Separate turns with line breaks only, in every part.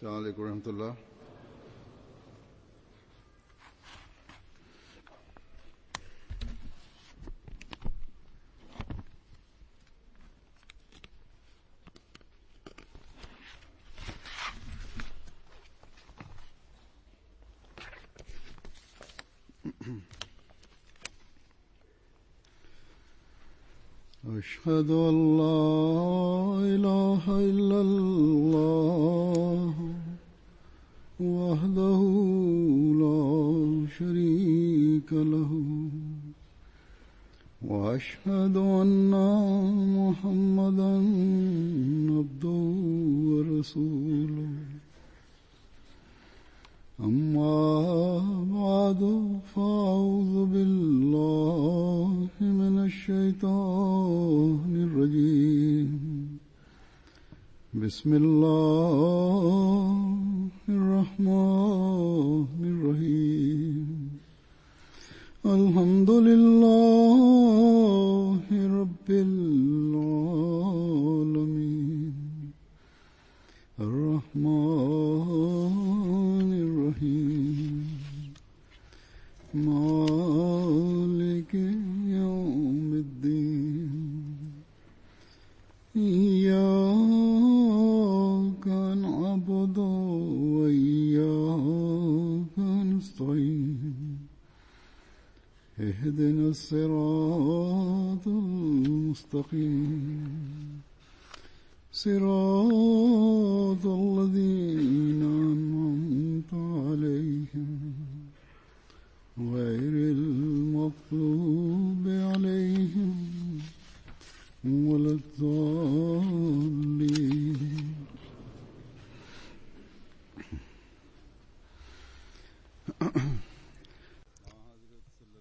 अस्सलाम वालेकुम रहमतुल्लाह। أشهد أن لا إله إلا الله وحده لا شريك له وأشهد أن محمدا عبده ورسوله أما بعد فأعوذ بالله من الشيطان الرجيم بسم الله الرحمن الرحيم الحمد لله رب العالمين الرحمن الرحيم مالك يوم الدين إياك نعبد وإياك نستعين اهدنا الصراط المستقيم صراط الذين أنعمت عليهم غير المغضوب عليهم ولا الضالين.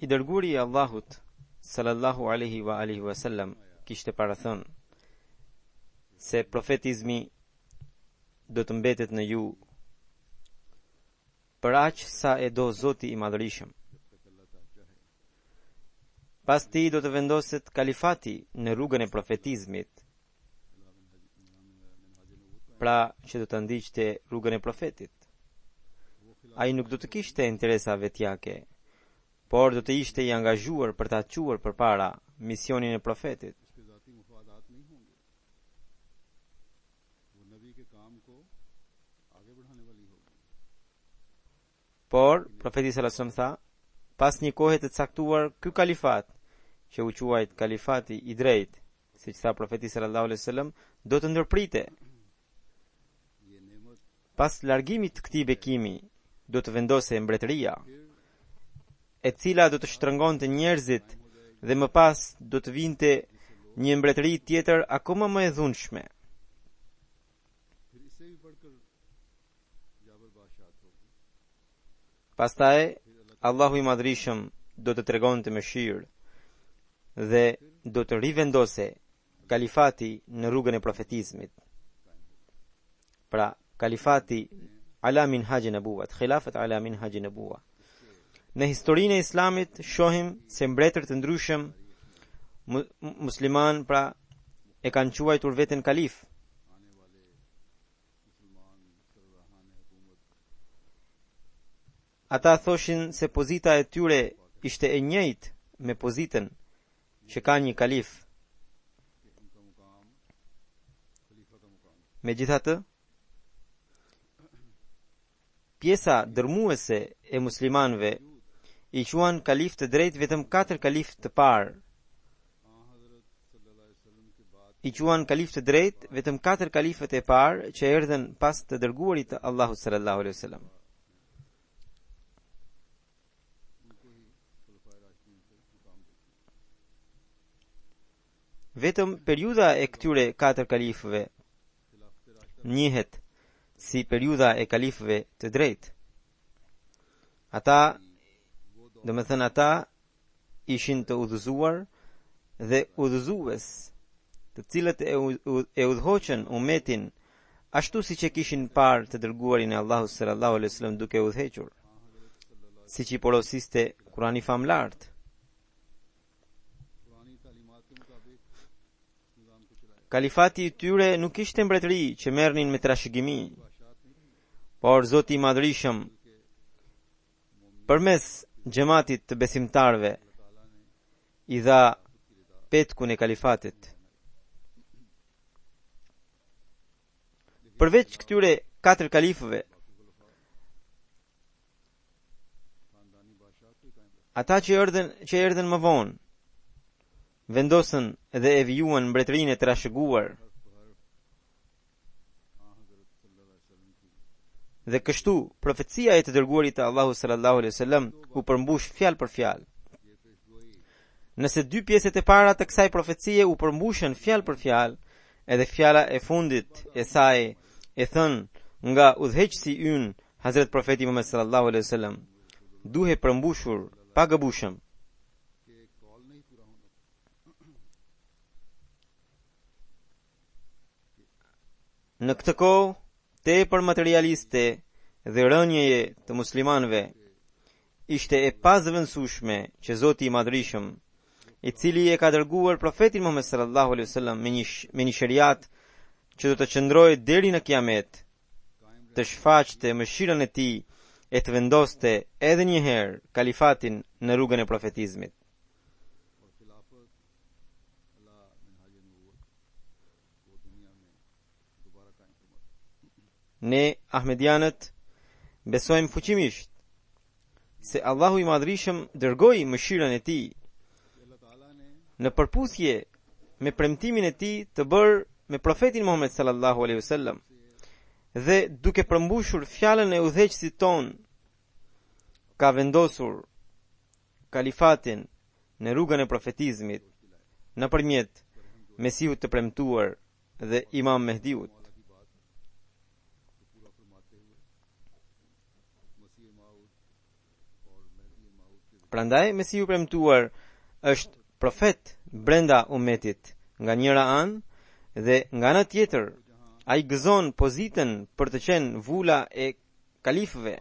I dërguari i Allahut sallallahu alaihi wa alihi wasallam kishte parathënë se profetizmi do të mbetet në ju për aq sa e do Zoti i Madhërisëm. Pas ti do të vendoset kalifati në rrugën e profetizmit, pra që do të ndiqte rrugën e profetit. Ai nuk do të kishte interesa vetjake, por do të ishte i angazhuar për ta quar përpara misionin e profetit. Por profeti sallallahu alajhi wasallam tha, pas një kohe të caktuar, ky kalifat, që u quajt kalifati i drejtë, siç tha profeti sallallahu alajhi wasallam, do të ndërprite. Pas largimit të këtij bekimi, do të vendose mbretëria, e cila do të shtrëngonte njerëzit, dhe më pas do të vinte një mbretëri tjetër akoma më e dhunshme. Pastaj Allahu i Madhërisëm do të tregonte mëshirë dhe do të rivendose kalifati në rrugën e profetizmit. Pra, kalifati ala minhaj nubuwat, khilafat ala minhaj nubuwat. Në historinë e Islamit shohim se mbretër të ndryshëm musliman pra e kanë quajtur veten kalif. Ata thoshin se pozita e tyre ishte e njëjtë me pozitën që ka një kalif. Megjithatë, pjesa dërmuese e muslimanëve i quan kalif të drejtë vetëm 4 kalif të parë. I quan kalif të drejtë vetëm 4 kalifët e parë që erdhen pas të dërguarit të Allahut sallallahu alaihi wasallam. Vetëm periudha e këtyre 4 kalifëve njihet si periudha e kalifëve të drejtë. Ata ishin të udhëzuar dhe udhëzues, të cilët e udhëhoqën umetin ashtu siç e kishin parë të dërguarin e Allahut sallallahu alaihi wasallam duke udhëhequr, siç i porosiste Kurani famlart. Kalifati i tyre nuk ishte mbretëri që merrnin me trashëgimi, por Zoti i Madhërisëm përmes xhamatit të besimtarve i dha petkun e kalifatit. Përveç këtyre 4 kalifëve, ata që erdhen më vonë, vendosën dhe e vijuan mbretërinë e trashëguar. Dhe kështu, profecia e të dërguarit të Allahu sallallahu alaihi wasallam u përmbush fjalë për fjalë. Nëse 2 pjesët e para të kësaj profecie u përmbushën fjalë për fjalë, edhe fjala e fundit e saj e thënë nga udhëheqësi ynë Hazret Profeti Muhammed sallallahu alaihi wasallam duhet përmbushur pa gabushëm. Në këtë kohë tepër materialiste dhe rënjeje të muslimanëve, ishte e pazëvendësueshme që Zoti i Madhërisëm, i cili e ka dërguar profetin Muhammed sallallahu alaihi wasallam me një shariat që do të qëndrojë deri në kiamet, të shfaqte mëshirën e tij e të vendoste edhe një herë kalifatin në rrugën e profetizmit. Ne Ahmedianët besojmë fuqimisht se Allahu i Madhërisëm dërgoi mëshirën e tij në përputhje me premtimin e tij të bërë me profetin Muhammed sallallahu alaihi wasallam dhe duke përmbushur fjalën e udhëheqësit ton, ka vendosur kalifatin në rrugën e profetizmit nëpërmjet Mesihut të premtuar dhe Imam Mehdiut. Prandaj Mesihu premtuar është profet brenda ummetit nga njëra anë dhe nga ana tjetër ai gëzon pozitën për të qenë vula e kalifëve.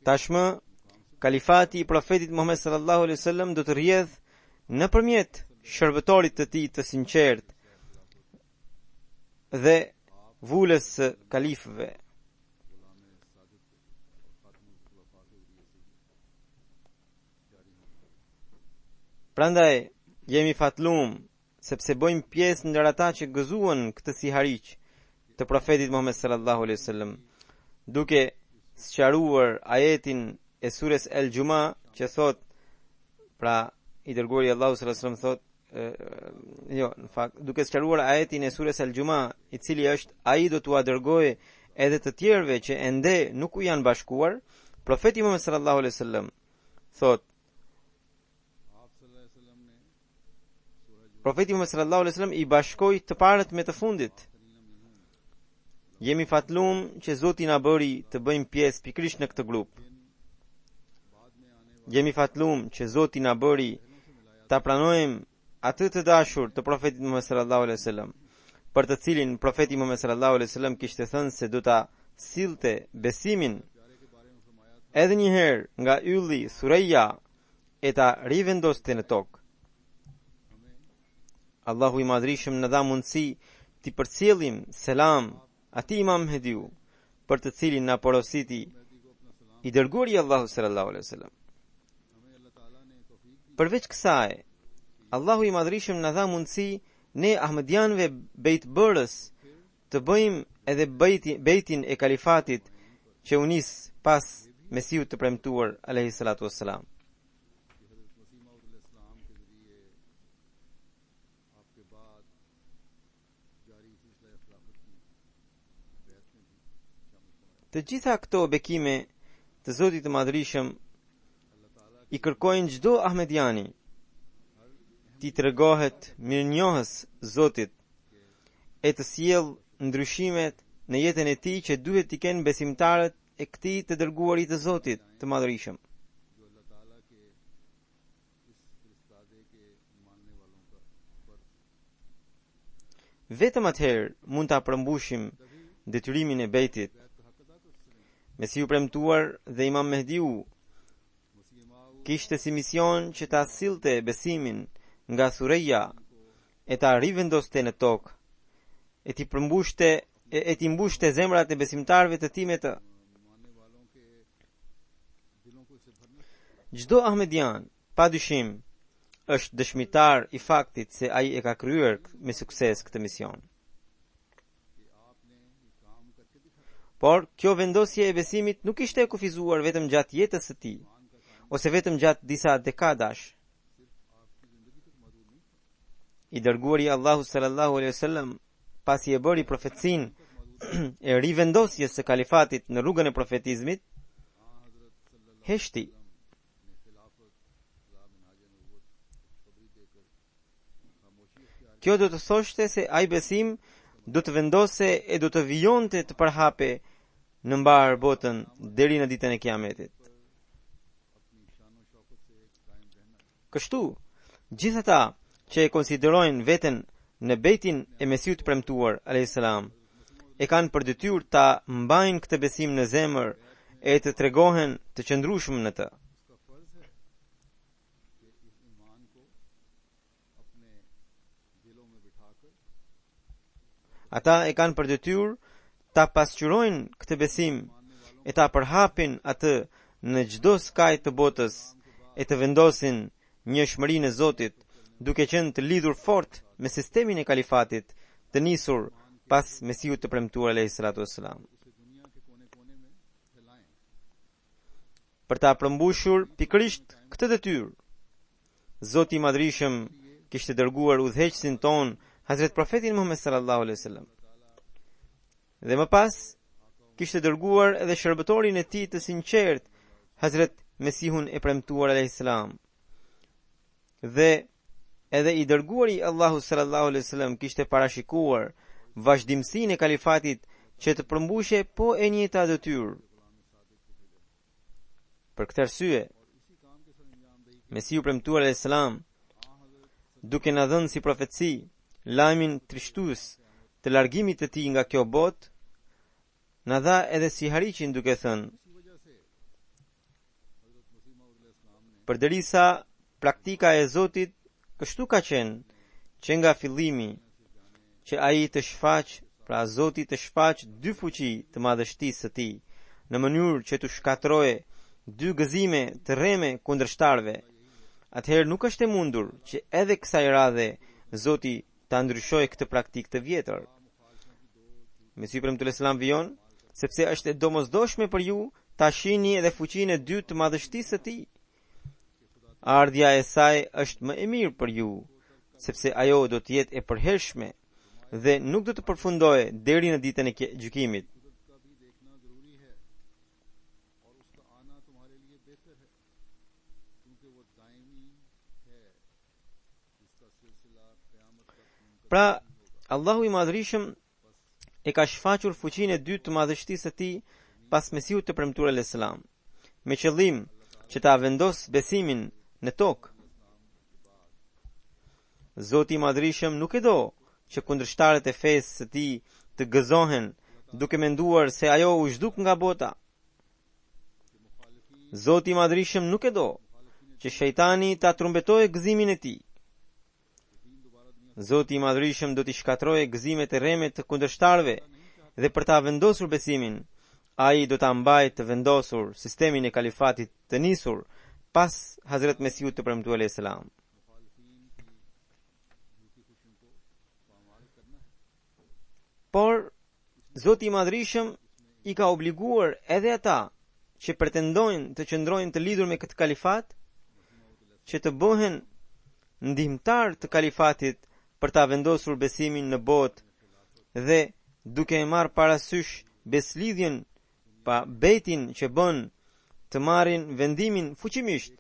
Tashmë kalifati i profetit Muhammed sallallahu alaihi wasallam do të rrjedh nëpërmjet shërbëtorit të tij të sinqert dhe vulës së kalifëve. Prandaj jemi fatlum sepse bëjmë pjesë ndër ata që gëzuan këtë sihariq të profetit Muhammed sallallahu alaihi wasallam, duke sqaruar ajetin e sures El Juma që thot, pra i dërguari Allahu sallallahu alaihi wasallam thot, në fakt, duke sqaruar ajetin e sures El Juma, i cili është ai do t'ua dërgojë edhe të tjerëve që ende nuk u janë bashkuar, profeti Muhammed sallallahu alaihi wasallam thot, profeti Muhammed sallallahu alaihi wasallam i bashkoi të parët me të fundit. Jemi fatlum që Zoti na bëri të bëjmë pjesë pikërisht në këtë grup. Jemi fatlum që Zoti na bëri ta pranojmë atë të dashur të profetit Muhammed sallallahu alaihi wasallam, për të cilin profeti Muhammed sallallahu alaihi wasallam kishte thënë se do ta sillte besimin edhe një herë nga ylli Thuraya e ta rivendoste në tokë. Allahu i Madhërisëm në dha mundësi t'i përcjellim selam atij Imam Mehdiu, për të cilin na porositi i dërguari Allahu sallallahu alaihi wasallam. Përveç kësaj, Allahu i Madhërisëm na dha mundësi ne Ahmedianëve bejtbërës të bëjmë edhe bejtin e kalifatit që u nis pas Mesihut të premtuar alayhi salatu wassalam. Të gjitha këto bekime të Zotit të Madhërisëm i kërkojnë çdo Ahmediani t'i tregohet mirënjohës Zotit e të sjellë ndryshimet në jetën e tij që duhet t'i kenë besimtarët e këtij të dërguarit të Zotit të Madhërisëm. Vetëm atëherë mund ta përmbushim detyrimin e bejtit. Mesihu premtuar dhe Imam Mehdiu kishte si mision që ta sillte besimin nga Thuraya e ta rivendoste në tokë, e ti mbushte zemrat e besimtarëve të tij me të. Çdo ahmedian, padyshim, është dëshmitar i faktit se ai e ka kryer me sukses këtë mision. Por kjo vendosje e besimit nuk ishte e kufizuar vetëm gjatë jetës së tij, ose vetëm gjatë disa dekadash. I dërguari Allahu sallallahu alaihi wasallam, pasi e bëri profecinë e rivendosjes së kalifatit në rrugën e profetizmit, heshti kjo do të thoshte se ai besim do të vendose e do të vijonte të përhape në mbar botën deri në ditën e Kiametit. Kështu, gjithë ata që e konsiderojnë veten në bejtin e Mesiut premtuar alayhis salam, e kanë për detyrë ta mbajnë këtë besim në zemër e të tregohen të qëndrueshëm në të. Ata e kanë për detyrë ta pasqyrojnë këtë besim e ta përhapin atë në çdo skaj të botës e të vendosin njëshmërinë e Zotit, duke qenë të lidhur fort me sistemin e kalifatit të nisur pas Mesiut të premtuar alayhis salatu wassalam. Për ta përmbushur pikërisht këtë detyrë, Zoti i Madhrishëm kishte dërguar udhëheqësin ton Hazret Profetin Muhammed sallallahu alaihi wasallam. Dhe më pas kishte dërguar edhe shërbëtorin e tij të sinqert, Hazret Mesihun e premtuar alayhis salam. Dhe edhe i dërguari Allahu sallallahu alaihi wasallam kishte parashikuar vazhdimsinë e kalifatit që të përmbushe po e njëjta detyrë. Për këtë arsye, Mesiu premtuar alayhis salam, duke na dhënë si profeci lajmin trishtues të largimit të tij nga kjo botë, na dha edhe si hariqin duke thënë: përderisa praktika e Zotit kështu ka qenë që nga fillimi që ai të shfaq, pra Zoti të shfaq dy fuqi të madhështisë së tij në mënyrë që të shkatërroje dy gëzime të rreme kundërshtarëve, atëherë nuk është e mundur që edhe kësaj radhe Zoti ta ndryshojë këtë praktikë të vjetër. Mesiu premtuar selam vijon sepse është e domosdoshme për ju ta shihni edhe fuqinë e dytë të madhështisë së tij. Ardhja e saj është më e mirë për ju, sepse ajo do të jetë e përhershme dhe nuk do të përfundojë deri në ditën e gjykimit. Pra, Allahu i Madhrishëm e ka shfaqur fuqinë e dytë të madhështisë së tij pas Mesiut të premtuar alayhis salam, me qëllim që ta vendos besimin në tokë. Zoti i Madhrishëm nuk e do që kundërshtarët e fesë së tij të gëzohen duke menduar se ajo u zhduk nga bota. Zoti i Madhrishëm nuk e do që shejtani ta trumbetojë gëzimin e tij. Zoti i Madhrishëm do t'i shkatërrojë gëzimet e rreme të kundërshtarëve dhe për ta vendosur besimin, ai do ta mbajë të vendosur sistemin e kalifatit të nisur pas Hazret Mesiut të premtuar alayhis salam. Por Zoti i Madhrishëm i ka obliguar edhe ata që pretendojnë të qëndrojnë të lidhur me këtë kalifat që të bëhen ndihmtar të kalifatit për ta vendosur besimin në botë dhe duke e marrë parasysh beslidhjen pa bejtin që bën të marrin vendimin fuqimisht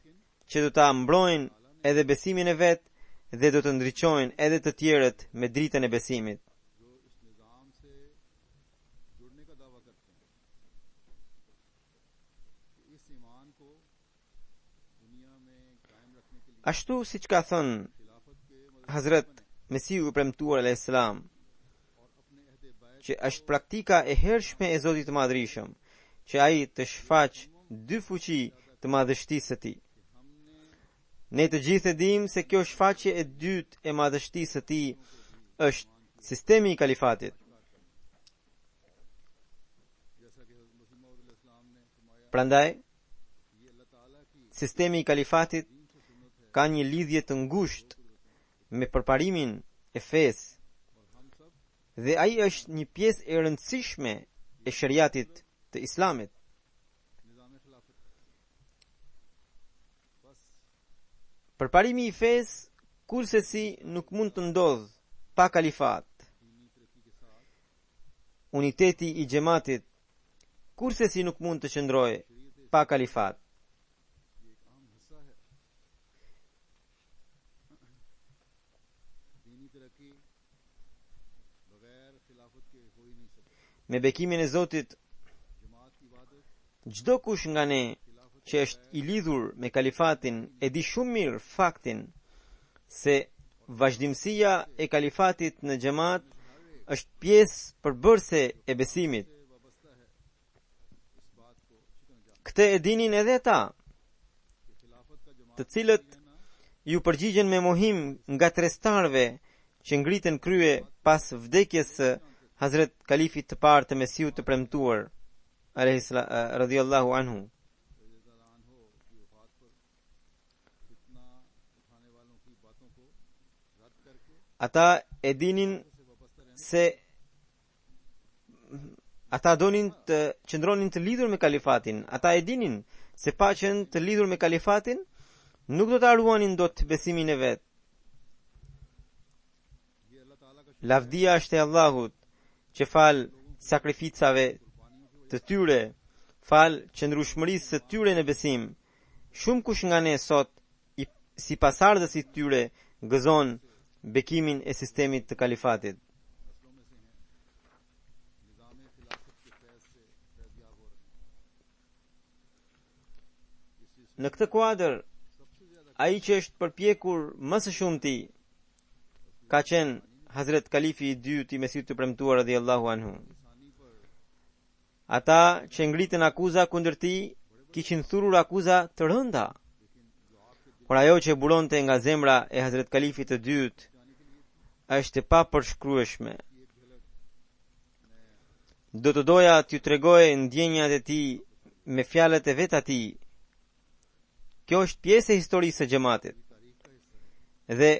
që do ta mbrojnë edhe besimin e vet dhe do të ndriçojnë edhe të tjerët me dritën e besimit. Ashtu siç ka thënë Hazret Mesiu i premtuar alayhis salam, që është praktika e hershme e Zotit të Madhrishëm që ai të shfaq dy fuqi të madhështisë së tij. Ne të gjithë e dimë se kjo shfaqje e dytë e madhështisë së tij është sistemi i kalifatit. Prandaj, sistemi i kalifatit ka një lidhje të ngushtë me përparimin e fesë dhe ai është një pjesë e rëndësishme e shariatit të Islamit. Përparimi i fesë kurse nuk mund të ndodhë pa kalifat. Uniteti i xhamatit kurse nuk mund të qëndrojë pa kalifat. Me bekimin e Zotit, çdo kush nga ne që është i lidhur me kalifatin e di shumë mirë faktin se vazhdimësia e kalifatit në xhamat është pjesë përbërëse e besimit. Këtë e dinin edhe ata, të cilët ju përgjigjen me mohim nga trestarve që ngriten krye pas vdekjes së Hazret Kalifit të parë të Mesiut të premtuar, radhiyallahu anhu. Ata e dinin se ata donin të qëndronin të lidhur me kalifatin. Ata e dinin se pa qenë të lidhur me kalifatin, nuk do të ruanin dot besimin e vet. Lavdia është e Allahut, që fal sakrificave të tyre, fal qëndrueshmërisë së tyre në besim. Shumë kush nga ne sot, si pasardhës i tyre, gëzon bekimin e sistemit të kalifatit. Në këtë kuadër, ai që është përpjekur më së shumti ka qenë Hazret Kalifi i dytë i Mesiut të premtuar radhiyallahu anhu. Ata që ngritën akuza kundër tij kishin thurur akuza të rënda, por ajo që buronte nga zemra e Hazret Kalifit të dytë është e papërshkrueshme. Do të doja t'ju tregoj ndjenjat e tij me fjalët e vet atij. Kjo është pjesë e historisë së xhamatit. Dhe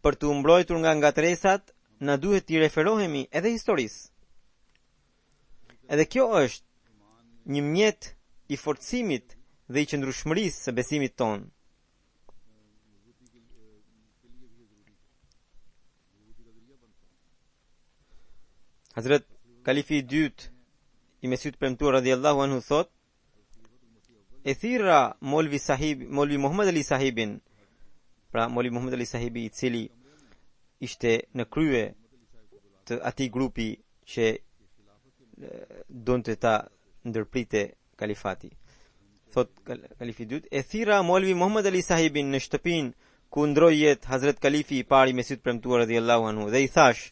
për të mbrojtur nga ngatresat, na duhet t'i referohemi edhe historisë. Edhe kjo është një mjet i forcimit dhe i qëndrueshmërisë së besimit ton. Hazret Kalifi i dytë i Mesiut premtuar radhiyallahu anhu thot: e thirra Molvi Muhammad Ali Sahibin, pra Molvi Muhammad Ali Sahibi i cili ishte në krye të atij grupi që donte ta ndërprite kalifati. Thot Kalifi i dytë, e thirra Molvi Muhammad Ali Sahibin në shtëpinë ku ndroi jetë Hazret Kalifi i parë i Mesiut premtuar radhiyallahu anhu dhe i thash: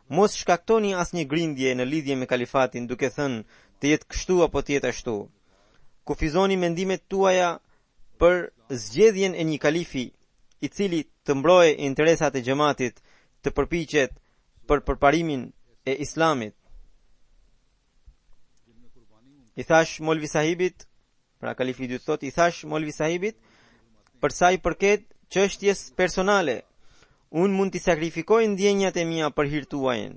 mos shkaktoni asnjë grindje në lidhje me kalifatin duke thënë të jetë kështu apo të jetë ashtu. Kufizoni mendimet tuaja për zgjedhjen e një kalifi i cili të mbrojë interesat e xhamatit, të përpiqet për përparimin e Islamit. I thash Molvi Sahibit, pra Kalifi i dytë thot, i thash Molvi Sahibit, për sa i përket çështjes personale, unë mund t'i sakrifikoj ndjenjat e mia për hir tuajin.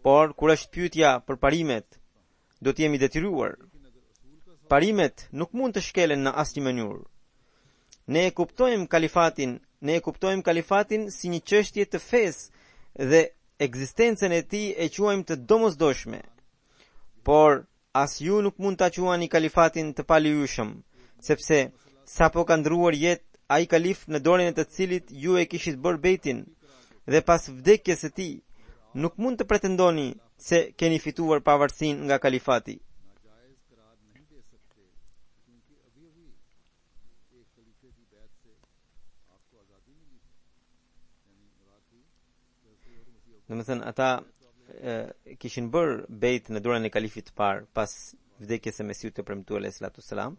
Por kur është pyetja për parimet, do t'jemi detyruar. Parimet nuk mund të shkelen në asnjë mënyrë. Ne e kuptojmë kalifatin si një çështje të fesë dhe ekzistencën e tij e quajmë të domosdoshme. Por as ju nuk mund ta quani kalifatin të palejueshëm, sepse sapo ka ndruar jetë ai kalif në dorën e të cilit ju e kishit bërë bejtin dhe pas vdekjes së tij nuk mund të pretendoni se keni fituar pavarësinë nga kalifati. Domethënë ata kishin bërë bejt në dorën e kalifit të parë pas vdekjes së Mesiut të premtuar alayhi salatu selam.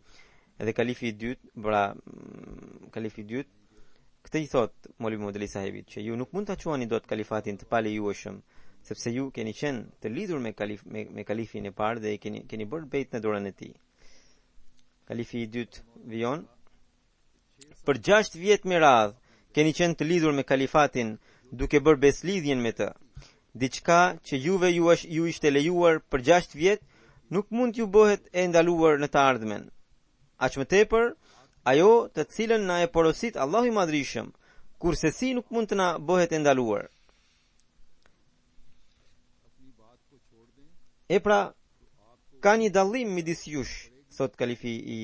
Edhe Kalifi i dytë Këtë i thot Molvi Muhammad Ali Sahibit që ju nuk mund ta quani dot kalifatin të palejueshëm, sepse ju keni qenë të lidhur me kalifin e parë dhe keni bërë bejt në dorën e tij. Kalifi i dytë vijon: për 6 vjet me radhë keni qenë të lidhur me kalifatin duke bërë beslidhjen me të. Diçka që juve ju ishte lejuar për 6 vjet nuk mund t'ju bëhet e ndaluar në të ardhmen. Aq më tepër, ajo të cilën na e porosit Allahu i Madhrishëm, kurse si nuk mund të na bëhet e ndaluar. E pra, ka një dallim midis jush, thot kalifi i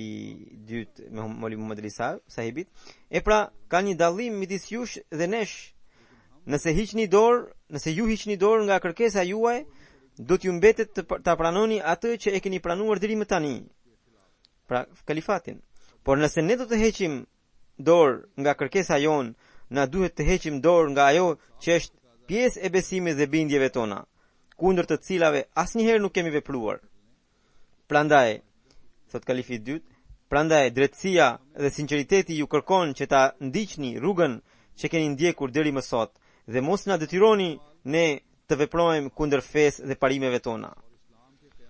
dytë Molvi Muhammad Ali Sahibit. E pra, ka një dallim midis jush dhe nesh. Nëse ju hiqni dorë nga kërkesa juaj, do t'ju mbetet ta pranoni atë që e keni pranuar deri më tani. Pra, kalifatin. Por nëse ne do të heqim dorë nga kërkesa jon, na duhet të heqim dorë nga ajo që është pjesë e besimit dhe bindjeve tona, kundër të cilave asnjëherë nuk kemi vepruar. Prandaj, thot kalifi i dytë, prandaj drejtësia dhe sinqeriteti ju kërkon që ta ndiqni rrugën që keni ndjekur deri më sot dhe mos na detyroni ne të veprojmë kundër fesë dhe parimeve tona.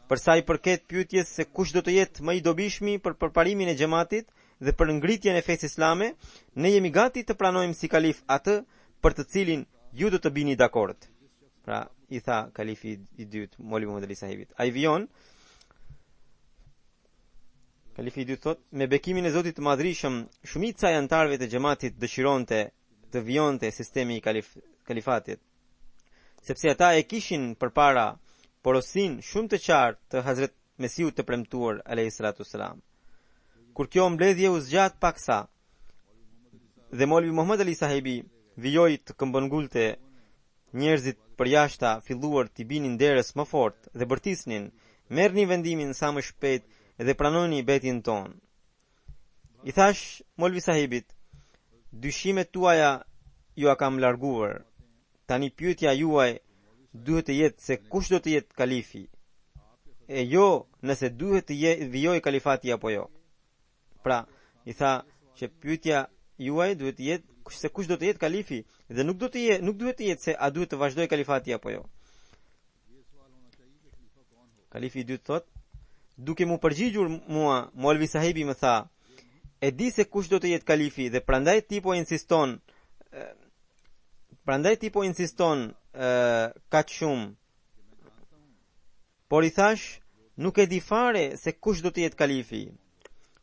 Për sa i përket pyetjes se kush do të jetë më i dobishmi për përparimin e xhamatit dhe për ngritjen e fesë islame, ne jemi gati të pranojmë si kalif atë për të cilin ju do të bini dakord. Pra, i tha kalifi i dytë Molvi Muhammad Ali Sahibit. Ai vijon. Kalifi i dytë thot: me bekimin e Zotit të Madhrishëm, shumica e antarëve të xhamatit dëshironte të vijonte sistemi i kalifatit, sepse ata e kishin përpara porosin shumë të qartë të Hazret Mesiut të premtuar alayhi salatu wassalam. Kur kjo mbledhje u zgjat paksa dhe Molvi Muhammad Ali Sahibi vijoi të këmbëngulte, njerëzit përjashta filluar t'i binin derës më fort dhe bërtisnin: merrni vendimin sa më shpejt dhe pranoni betin ton. I thash Molvi Sahibit: dyshimet tuaja ju a kam larguar. Tani pyetja juaj duhet të jetë se kush do të jetë kalifi, e jo nëse duhet të vijoj kalifati apo jo. Pra, i tha që pyetja juaj duhet të jetë se kush do të jetë kalifi dhe nuk duhet të jetë se a duhet të vazhdoj kalifati apo jo. Kalifi i dytë thot: duke mu përgjigjur mua, Molvi Sahibi më tha: e di se kush do të jetë kalifi dhe prandaj ti po insiston kaq shumë. Por i thash, nuk e di fare se kush do të jetë kalifi.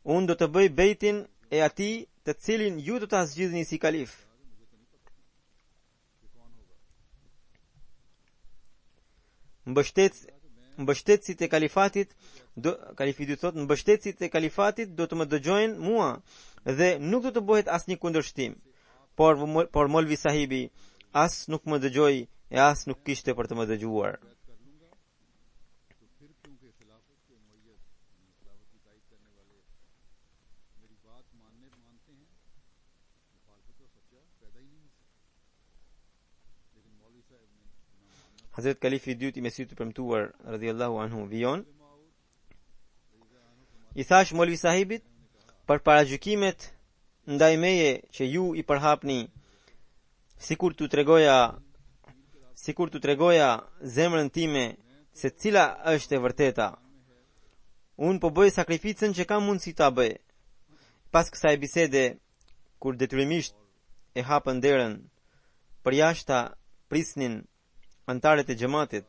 Unë do të bëj bejtin e atij të cilin ju do ta zgjidhni si kalif. Mbështetësit e kalifatit kalifi dy thot: mbështetësit e kalifatit do të më dëgjojnë mua dhe nuk do të bëhet asnjë kundërshtim. Por Molvi Sahibi as nuk më dëgjoi e as nuk kishte për të më dëgjuar. Hazret Kalifi i dytë i Mesiut të premtuar radhiyallahu anhu vijon. I thash Molvi Sahibit: për paragjykimet ndaj meje që ju i përhapni, sikur t'u tregoja zemrën time se cila është e vërteta, unë po bëj sakrificën që kam mundësi ta bëj. Pas kësaj bisede, kur detyrimisht e hapën derën, përjashta prisnin antarët e xhamatit.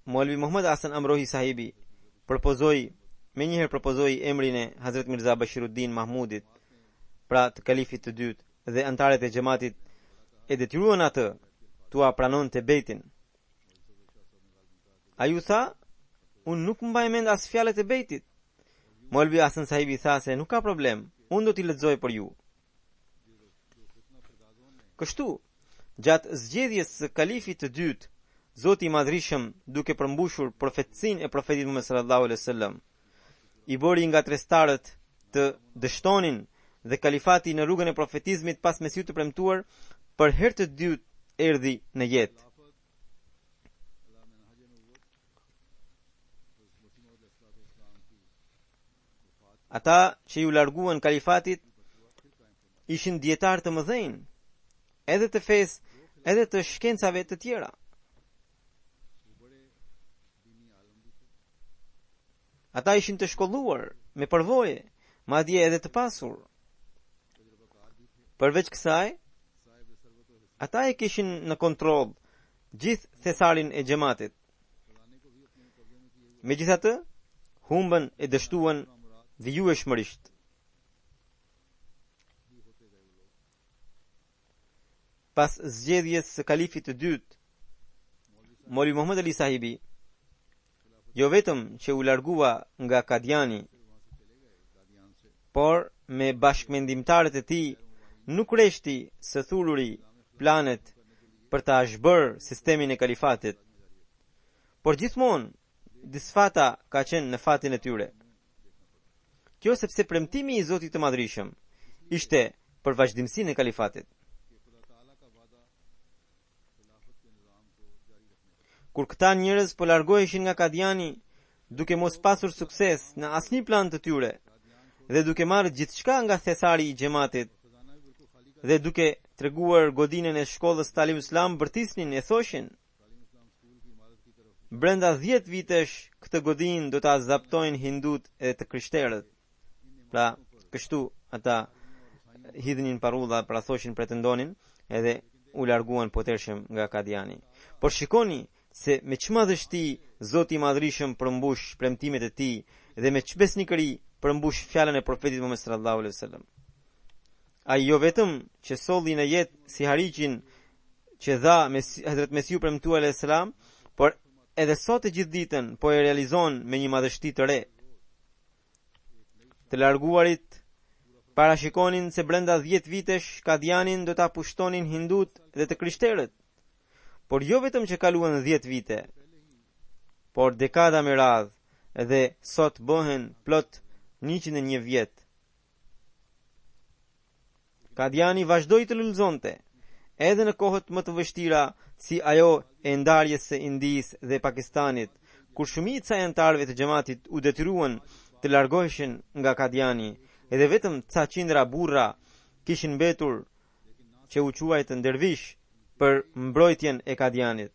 Molvi Muhammad Hasan Amrohi Sahibi propozoi emrin e Hazret Mirza Bashiruddin Mahmudit, pra të kalifit të dytë, dhe antarët e xhamatit e detyruan atë t'ua pranonte bejtin. Ai u tha: unë nuk mbaj mend as fjalët e bejtit. Molvi Hasan Sahibi tha se nuk ka problem, unë do t'i lexoj për ju. Kështu, gjatë zgjedhjes së kalifit të dytë, Zoti i Madhrishëm, duke përmbushur profetësinë e profetit Muhammed sallallahu alaihi wasallam, i bëri nga trestarët të dështonin dhe kalifati në rrugën e profetizmit pas Mesiut të premtuar për herë të dytë erdhi në jetë. ata që ju larguan kalifatit ishin dietar të mëdhenj, edhe të fesë, edhe të shkencave të tjera. Ata ishin të shkolluar, me përvoje, madje edhe të pasur. Përveç kësaj, ata e kishin në kontroll gjithë thesarin e xhamatit. Megjithatë, humbën e dështuan vijueshmërisht. Pas zgjedhjes së kalifit të dytë, Moli Muhammed Ali Sahibi, jo vetëm që u largua nga Kadiani, por me bashkëmendimtarët e tij nuk reshti së thururi planet për ta zhbërë sistemin e kalifatit, por gjithmonë disfata ka qenë në fatin e tyre. Kjo sepse premtimi i Zotit të Madhrishëm ishte për vazhdimsinë e kalifatit. Kur këta njerëz po largoheshin nga Kadiani duke mos pasur sukses në asnjë plan të tyre dhe duke marrë gjithçka nga thesari i xhamatit dhe duke treguar godinën e shkollës Talim Islam, bërtisnin e thoshin: brenda 10 vitesh këtë godinë do ta zaptojnë hindut e të krishterët. Pra, kështu ata hidhnin parulla, pra thoshin, pretendonin, edhe u larguan potershëm nga Kadiani. Por shikoni se me çmadhështi Zoti i Madhrishëm përmbush premtimet e tij dhe me çbesnikëri përmbush fjalën e profetit Muhammed sallallahu alaihi wasallam. Ai jo vetëm që solli në jetë si hariqin që dha Hazrat Mesiu premtuar alayhis salam, por edhe sot e gjithë ditën po e realizon me një madhështi të re. Të larguarit parashikonin se brenda 10 vitesh Kadianin do ta pushtonin hindut dhe të krishterët. Por jo vetëm që kaluan 10 vite, por dekada me radhë, dhe sot bëhen plot 101 vjet. Kadiani vazhdoi të lullzonte, edhe në kohët më të vështira si ajo e ndarjes së Indisë dhe Pakistanit, kur shumica e anëtarëve të xhamatit u detyruan të largoheshin nga Kadiani, edhe vetëm ca qindra burra kishin mbetur që u quajtën dervish për mbrojtjen e Kadianit.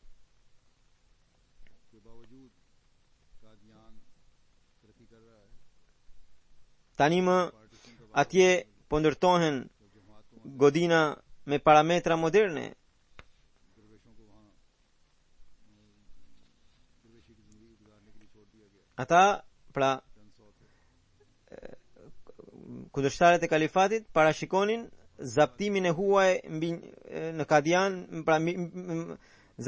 Tani më atje po ndërtohen godina me parametra moderne. Ata, pra, kundërshtarët e kalifatit parashikonin zaptimin e huaj në Kadian, pra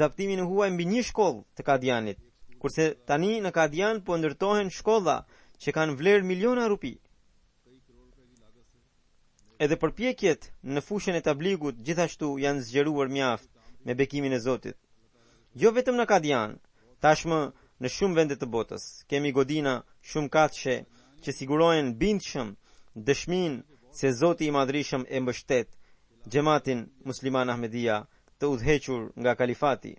zaptimin e huaj mbi një shkollë të Kadianit, kurse tani në Kadian po ndërtohen shkolla që kanë vlerë miliona rupi. Edhe përpjekjet në fushën e tabligut gjithashtu janë zgjeruar mjaft me bekimin e Zotit. Jo vetëm në Kadian, tashmë në shumë vende të botës kemi godina shumë katëshe që sigurojnë bindshëm dëshmin se Zoti i Madhrishëm e mbështet xhamatin musliman Ahmedia të udhëhequr nga kalifati.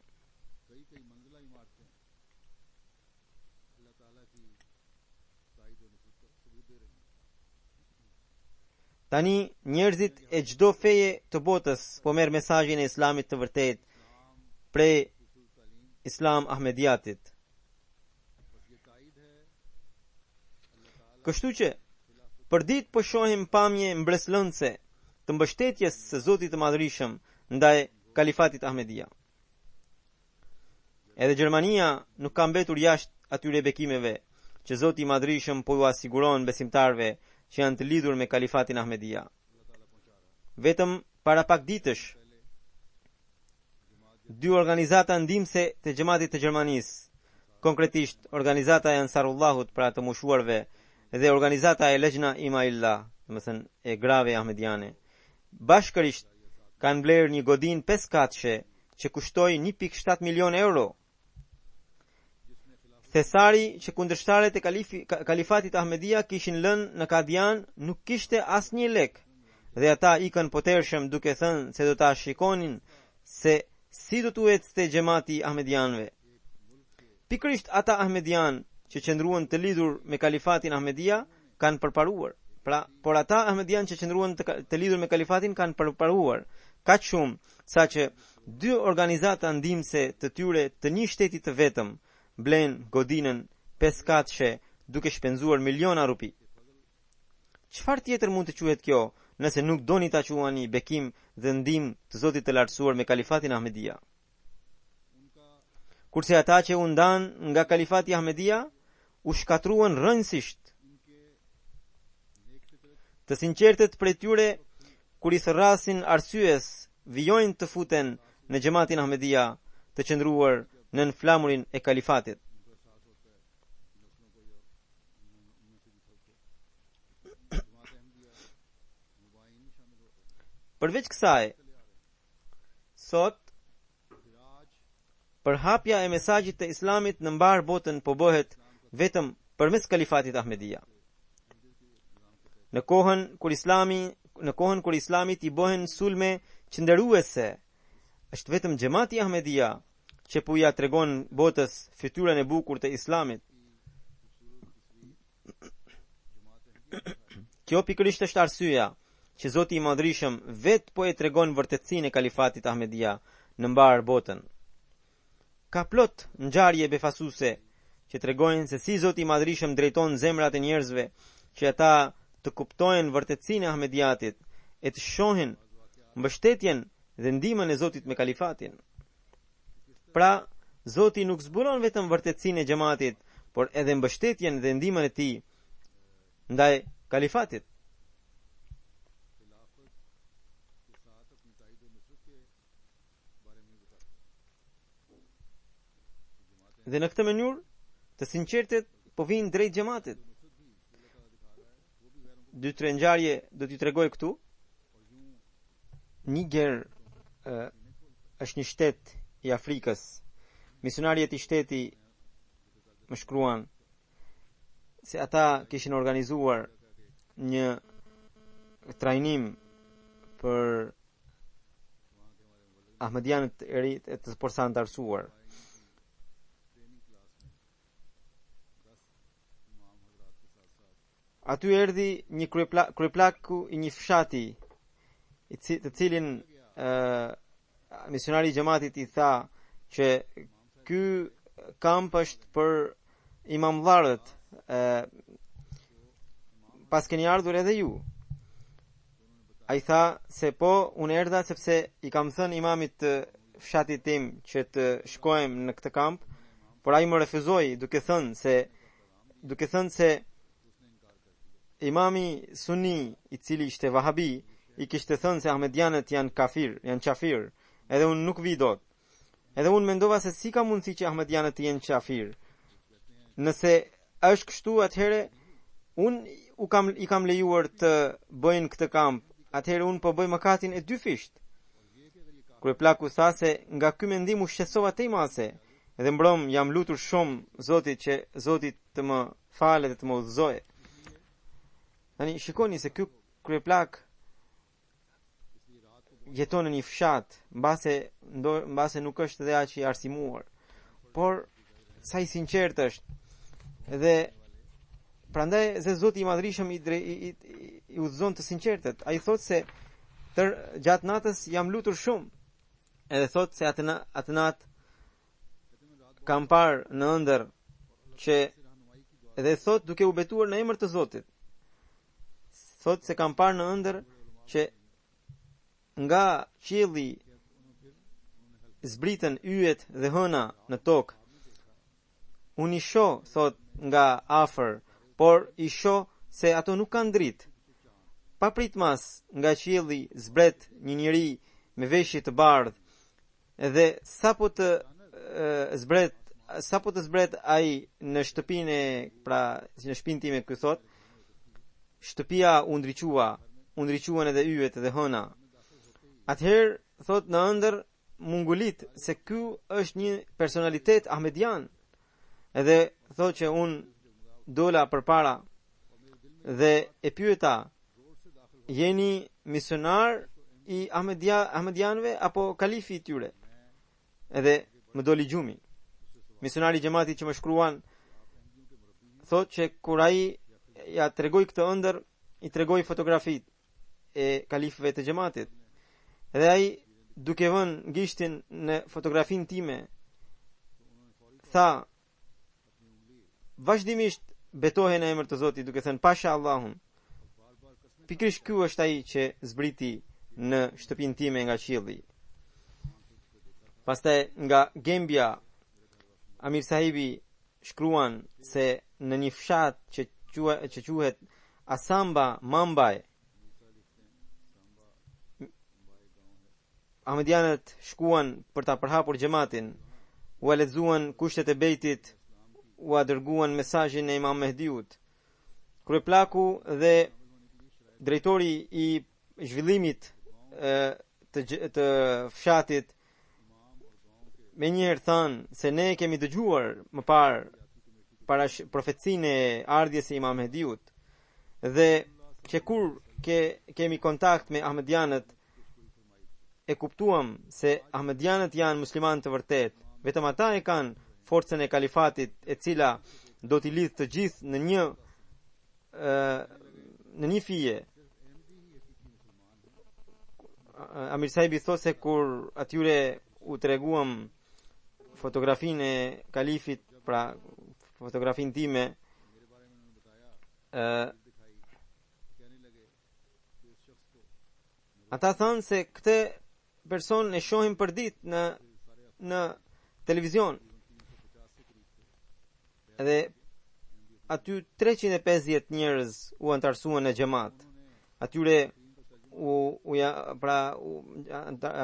Tani njerëzit e çdo feje të botës po merr mesazhin e Islamit të vërtet prej Islam Ahmediatit. Kështu që për ditë po shohim pamje mbreslëndse të mbështetjes së Zotit të Madhrishëm ndaj kalifatit Ahmedia. Edhe Gjermania nuk ka mbetur jashtë atyre bekimeve që Zoti i Madhrishëm po ju asiguron besimtarve që janë të lidhur me kalifatin Ahmedia. Vetëm para pak ditësh, 2 organizata ndihmëse të xhamatit të Gjermanisë, konkretisht organizata e Ansarullahut pra të mushuarve dhe organizata e Lejna Imaillah, domethënë e grave ahmediane, bashkërisht kanë blerë një godinë 5 katëshe që kushtoi 1.7 milion euro. Thesari që kundërshtarët e kalifatit Ahmedia kishin lënë në Kadian nuk kishte asnjë lek, dhe ata ikën potershëm duke thënë se do ta shikonin se si do t'u ecte xhamati ahmedianëve. Pikërisht ata ahmedian që qëndruan të lidhur me kalifatin Ahmedia kanë përparuar. Pra, por ata Ahmedian që qëndruan të lidhur me kalifatin kanë përparuar kaq shumë sa që 2 organizata ndihmëse të tyre të një shteti të vetëm blen godinën 5 katëshe duke shpenzuar miliona rupi. Çfarë tjetër mund të quhet kjo nëse nuk doni ta quani bekim dhe ndihmë të Zotit të lartësuar me kalifatin Ahmedia? Kurse ata që u ndan nga kalifati Ahmedia u shkatruan rrënjësisht. Të sinqertët prej tyre kur i thërrasin arsyes vijojnë të futen në xhamatin Ahmedia të qëndruar nën flamurin e kalifatit. Përveç kësaj, sot përhapja e mesazhit të Islamit në mbar botën po bëhet vetëm përmes kalifatit Ahmedia. Në kohën kur Islami i bëhen sulme qëndruese, është vetëm xhamati Ahmedia që po ja tregon botës fytyrën e bukur të Islamit. Kjo pikërisht është arsyeja që Zoti i Madhrishëm vet po e tregon vërtetësinë e kalifatit Ahmedia në mbar botën. Ka plot ngjarje befasuese që tregojnë se si Zoti i Madhrishëm drejton zemrat e njerëzve që ata të kuptojnë vërtetësinë e Ahmediatit e të shohin mbështetjen dhe ndihmën e Zotit me kalifatin. Pra, Zoti nuk zbulon vetëm vërtetësinë e xhamatit, por edhe mbështetjen dhe ndihmën e tij ndaj kalifatit. Dhe në këtë mënyrë, të sinqertet po vinë drejt xhamatit. 2-3 ngjarje do t'i tregoj këtu. Niger është një shtet i Afrikës. Misionarët i shteti më shkruan se ata kishin organizuar një trajnim për Ahmedianët e ri të posaçëruar. Aty erdhi një kryeplaku i një fshati, të cilin misionari i xhamatit i tha që ky kamp është për imamdharët, pas keni ardhur edhe ju. Ai tha se po, unë erdha sepse i kam thënë imamit të fshatit tim që të shkojmë në këtë kamp, por ai më refuzoi duke thënë se imami Sunni, i cili ishte Wahabi, i kishte thënë se Ahmedianët janë qafir, edhe unë nuk vi dot. Edhe unë mendova se si ka mundësi që Ahmedianët të jenë qafir. Nëse është kështu, atëherë unë i kam lejuar të bëjnë këtë kamp, atëherë unë po bëj mëkatin e 2 fisht. Kryeplaku tha se nga ky mendim u shqetësova tej mase, edhe mbrom jam lutur shumë Zotit që Zoti të më falë dhe të më udhëzojë. Tani shikoni se ky kryeplak jeton në një fshat, mbase nuk është dhe aq i arsimuar, por sa i sinqert është. Dhe prandaj se Zoti i Madhrishëm i udhëzon të sinqertët. Ai thotë se gjatë natës jam lutur shumë. Edhe thotë se atë natë kam parë në ëndër që edhe thotë duke u betuar në emër të Zotit. Thotë se kam parë në ëndër që nga qielli zbritën yjet dhe hëna në tokë. Unë i shoh, thot, nga afër, por i shoh se ato nuk kanë dritë. Pa pritmas nga qielli zbret një njeri me veshje të bardhë, dhe sapo të zbret ai në shtëpinë, pra në shtëpinë time ky thot, shtëpia u ndriquan edhe yjet dhe hëna. Atëherë thot në ëndër mungulit se ky është një personalitet ahmedian. Edhe thot që unë dola përpara dhe e pyeta, jeni misionar i ahmedianëve apo kalifi i tyre? Edhe më doli gjumi. Misionari i xhamatit që më shkruan thot që kur ai ja tregoj këtë ëndër, i tregoj fotografit e kalifëve të xhamatit. Dhe ai duke vënë gishtin në fotografin time, tha vazhdimisht betohen në emër të Zotit, duke thënë pasha Allahun. Pikërisht ky është ai që zbriti në shtëpinë time nga qielli. Pastaj nga Gambia, Amir Sahibi shkruan se në një fshat që quhet Asamba Mumbai, Ahmedianët shkuan për ta përhapur xhamatin, u lexuan kushtet e bejtit, u dërguan mesazhin e Imam Mehdiut. Kryeplaku dhe drejtori i zhvillimit të fshatit me njëherë thanë se ne kemi dëgjuar më parë para profecinë e ardhjes së Imam Mehdiut, dhe që kur kemi kontakt me Ahmedianët, e kuptuam se Ahmedianët janë muslimanë të vërtet. Vetëm ata e kanë forcën e kalifatit, e cila do t'i lidhë të gjithë në një fije. Amir Sahibi thosë se kur atyre u treguam fotografinë e kalifit, pra fotografinë time, ata thanë se këtë person e shohim për ditë në televizion. Dhe aty 350 njerëz u antarësuan në xhamat. Atyre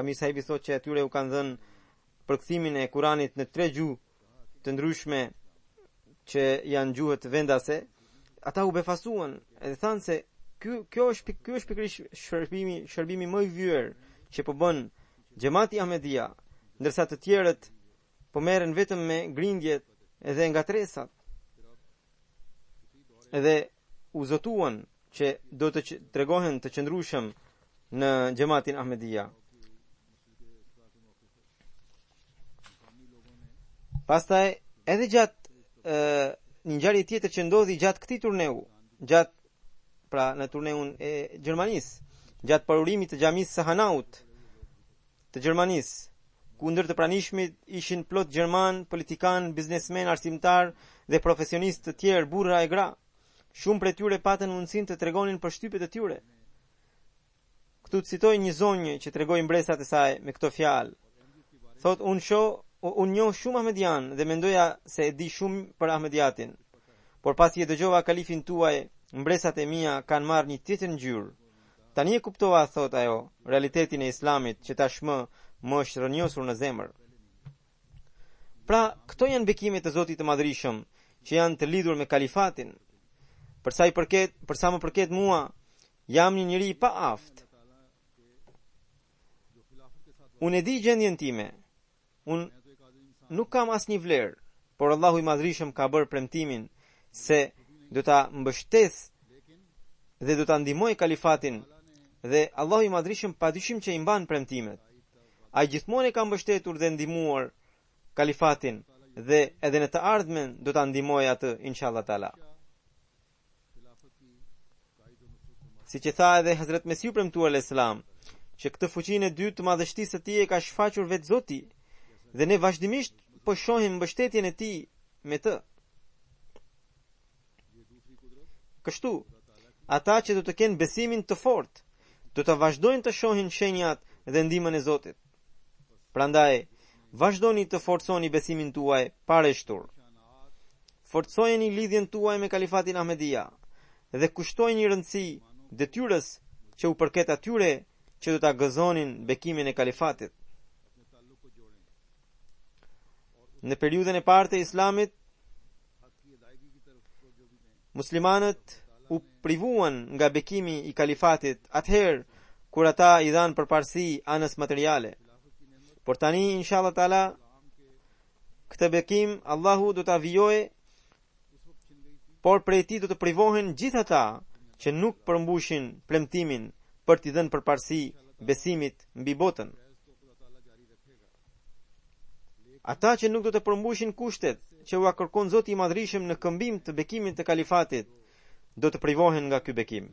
Amir Sahibi thotë që atyre u kanë dhënë përkthimin e Kuranit në 3 gjuhë të ndryshme që janë gjuhët vendase. Ata u befasuan edhe thanë se kjo është pikërisht shërbimi më i vyer që po bën xhamati Ahmedia, ndërsa të tjerët po merren vetëm me grindjet edhe ngatresat. Edhe u zotuan që do të tregohen të qëndrueshëm në xhamatin Ahmedia. Pastaj edhe gjatë një ngjarje tjetër që ndodhi gjatë këtij turneu, pra në turneun e Gjermanisë, gjatë parurimit të xhamisë së Hanaut të Gjermanisë, ku ndër të pranishmit ishin plot gjerman, politikan, biznesmen, arsimtar dhe profesionistë të tjerë, burra e gra. Shumë prej tyre patën mundësinë të tregonin për shtypjet e tyre. Këtu citoj një zonjë që tregoi mbresat e saj me këto fjalë. Thot, unë njoh shumë Ahmedian dhe mendoja se e di shumë për Ahmediatin. Por pasi e dëgjova kalifin tuaj, mbresat e mia kanë marrë një tjetër ngjyrë. Tani e kuptova, thot ajo, realitetin e Islamit që tashmë më është rënjosur në zemër. Pra, këto janë bekimet e Zotit të Madhërisëm që janë të lidhur me kalifatin. Për sa më përket mua, jam një njeri pa aftë. Unë e di gjendjen time. Unë nuk kam asnjë vlerë, por Allahu i Madhërisëm ka bërë premtimin se do ta mbështes dhe do ta ndihmoj kalifatin, dhe Allahu i Madhërisëm padyshim që i mban premtimet. Ai gjithmonë e ka mbështetur dhe ndihmuar kalifatin, dhe edhe në të ardhmen do ta ndihmoj atë inshallah taala. Siç e tha edhe Hazrat Mesiu premtuar al-Islam, që këtë fuqinë e dytë të madhështisë së tij e ka shfaqur vetë Zoti, dhe ne vazhdimisht po shohim mbështetjen e tij me të. Kështu, ata që do të kenë besimin të fortë, do të vazhdojnë të shohin shenjat dhe ndihmën e Zotit. Prandaj, vazhdoni të forconi besimin tuaj pa rreshtur. Forcojeni lidhjen tuaj me kalifatin Ahmedia dhe kushtojeni rëndësi detyrës që u përket atyre që do ta gëzonin bekimin e kalifatit. Në periudhën e parë të Islamit, muslimanët u privuan nga bekimi i kalifatit atëherë kur ata i dhanë përparësi anës materiale. Por tani, inshallah taala, këtë bekim Allahu do ta vijojë, por prej tij do të privohen gjithë ata që nuk përmbushin premtimin për t'i dhënë përparësi besimit mbi botën. Ata që nuk do të përmbushin kushtet që u kërkon Zoti i Madhërisëm në këmbim të bekimit të kalifatit, do të privohen nga ky bekim.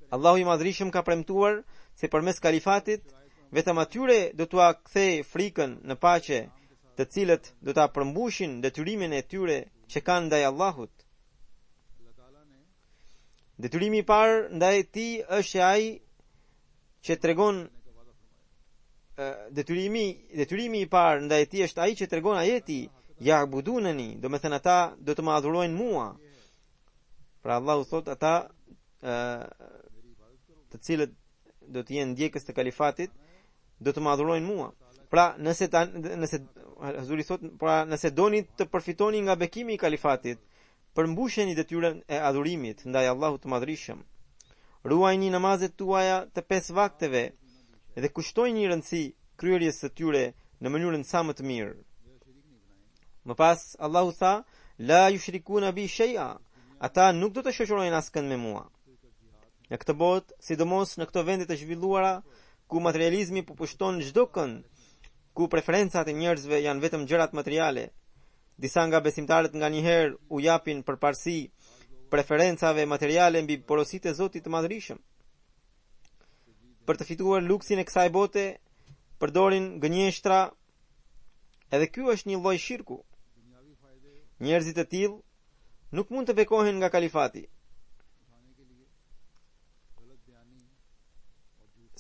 Allahu i Madhrishëm ka premtuar se përmes kalifatit vetëm atyre do t'ua kthej frikën në paqe, të cilët do ta përmbushin detyrimin e tyre që kanë ndaj Allahut. Detyrimi i parë ndaj tij është ai që tregon detyrimi i parë ndaj tij është ai që tregon ajeti ya'budunani, do të thënë ata do të më adhurojnë mua. Pra Allahu thot ata të cilët do të jenë ndjekës të kalifatit do të më adhurojnë mua. Pra Hazuri thot, pra nëse doni të përfitoni nga bekimi i kalifatit, përmbusheni detyrën e adhurimit ndaj Allahut të Madhrishëm. Ruajini namazet tuaja të 5 vakteve dhe kushtojini rëndësi kryerjes së tyre në mënyrën sa më të mirë. Më pas Allahu tha: la yushrikuna bi shay'a, ata nuk do të shoqërojnë askënd me mua. Në këtë botë, sidomos në këto vende të zhvilluara ku materializmi po pushton çdo kënd, ku preferencat e njerëzve janë vetëm gjërat materiale, disa nga besimtarët nganjëherë u japin përparësi preferencave materiale mbi porositë e Zotit të Madhrishëm. Për të fituar luksin e kësaj bote, përdorin gënjeshtra, edhe ky është një lloj shirku. Njerëzit e tillë nuk mund të bekohen nga kalifati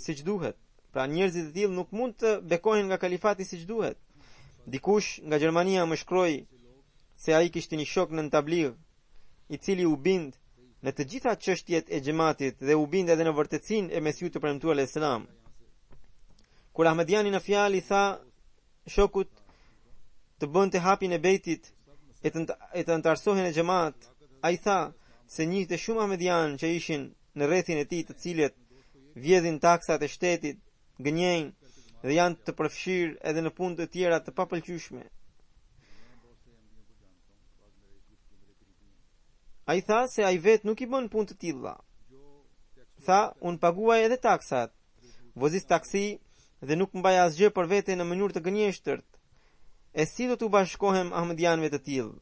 siç duhet. Pra njerëzit e tillë nuk mund të bekohen nga kalifati siç duhet. Dikush nga Gjermania më shkroi se ai kishte një shok në tabligh, i cili u bind në të gjitha çështjet e xhamatit dhe u bind edhe në vërtetësinë e Mesiut të premtuar e Islam. Kur Ahmediani në fjalë i tha shokut të bënte hapin e bejtit e të antarsohen e xhamat, ai tha se njihte shumë Ahmedian që ishin në rrethin e tij, të cilët vjedhin taksat e shtetit, gënjejnë dhe janë të përfshirë edhe në punë të tjera të papëlqyeshme. Ai tha se ai vet nuk i bën punë të tilla. Tha, unë paguaj edhe taksat, vozis taksi dhe nuk mbaj asgjë për vete në mënyrë të gënjeshtërt. E si do t'u bashkohem Ahmedianëve të tillë?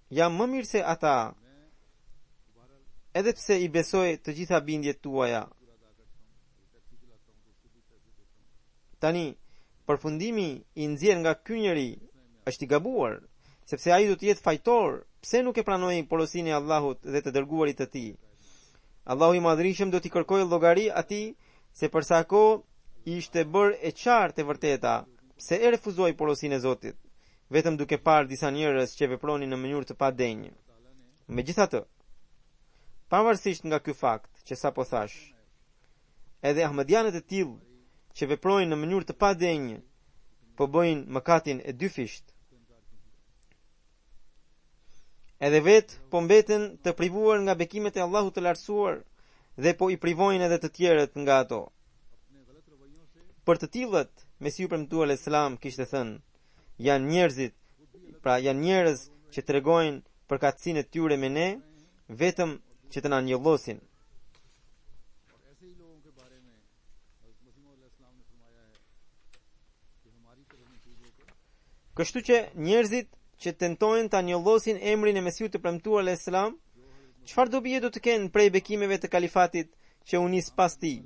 Jam më mirë se ata, edhe pse i besoj të gjitha bindjet tuaja. Tani, përfundimi i nxjerr nga ky njeri është i gabuar, sepse ai do të jetë fajtor. Pse nuk e pranoi porosinë e Allahut dhe të dërguarit të tij? Allahu i Madhrishëm do t'i kërkojë llogari atij se për sa kohë i ishte bërë e qartë e vërteta pse e refuzoi porosinë e Zotit, vetëm duke parë disa njerëz që vepronin në mënyrë të padenjë. Megjithatë, pavarësisht nga ky fakt që sapo thash, edhe ahmedianët e tillë që veprojnë në mënyrë të padenjë po bëjnë mëkatin e dyfisht. Edhe vetë po mbeten të privuar nga bekimet e Allahut të lartësuar dhe po i privojnë edhe të tjerët nga ato. Për të tillët, Mesiu premtuar al-Islam kishte thënë, janë njerëz që tregojnë përkatësinë e tyre me ne, vetëm që të na njollosin. Kështu që njerëzit që tentojnë ta njollosin emrin e Mesiut të premtuar al-Islam, çfarë dobi do të kenë prej bekimeve të kalifatit që u nis pas tij?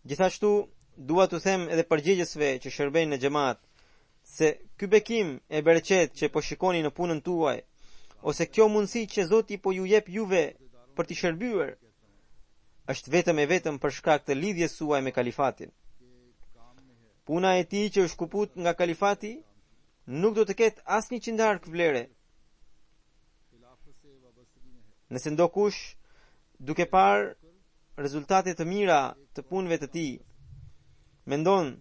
Gjithashtu, dua të them edhe përgjegjësve që shërbejnë në xhamat se ky bekim e bereqet që po shikoni në punën tuaj, ose kjo mundësi që Zoti po ju jep juve për t'i shërbyer, është vetëm e vetëm për shkak të lidhjes suaj me kalifatin. Puna e tij që është kuput nga kalifati nuk do të ketë asnjë qindark vlere. Nëse ndokush, duke parë rezultate të mira të punëve të tij, mendon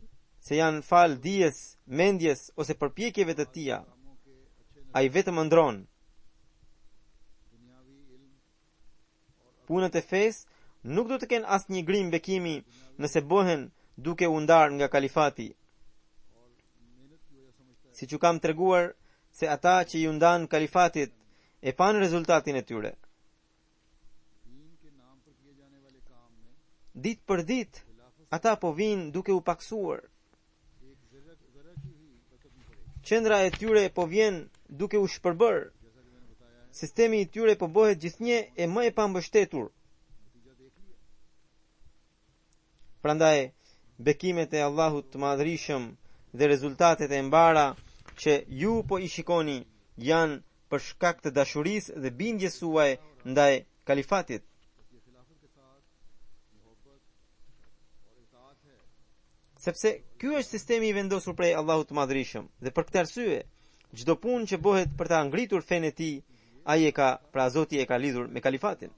se janë fal dijes, mendjes ose përpjekjeve të tija, ai vetëm ëndron. Punët e fesë nuk do të kenë asnjë grim bekimi nëse bëhen duke u ndarë nga kalifati. Siç u kam treguar se ata që ju ndan kalifatit e pan rezultatin e tyre. Ditë për ditë ata po vinë duke u paksuar. Qendra e tyre po vjen duke u shpërbër. Sistemi i tyre po bëhet gjithnjë e më e pambështetur. Prandaj, bekimet e Allahut të Madhërisëm dhe rezultatet e mbara që ju po i shikoni janë për shkak të dashurisë dhe bindjes suaj ndaj kalifatit. Sepse ky është sistemi i vendosur prej Allahut të Madhërisëm dhe për këtë arsye, çdo punë që bëhet për ta ngritur fenë e tij, Zoti e ka lidhur me kalifatin.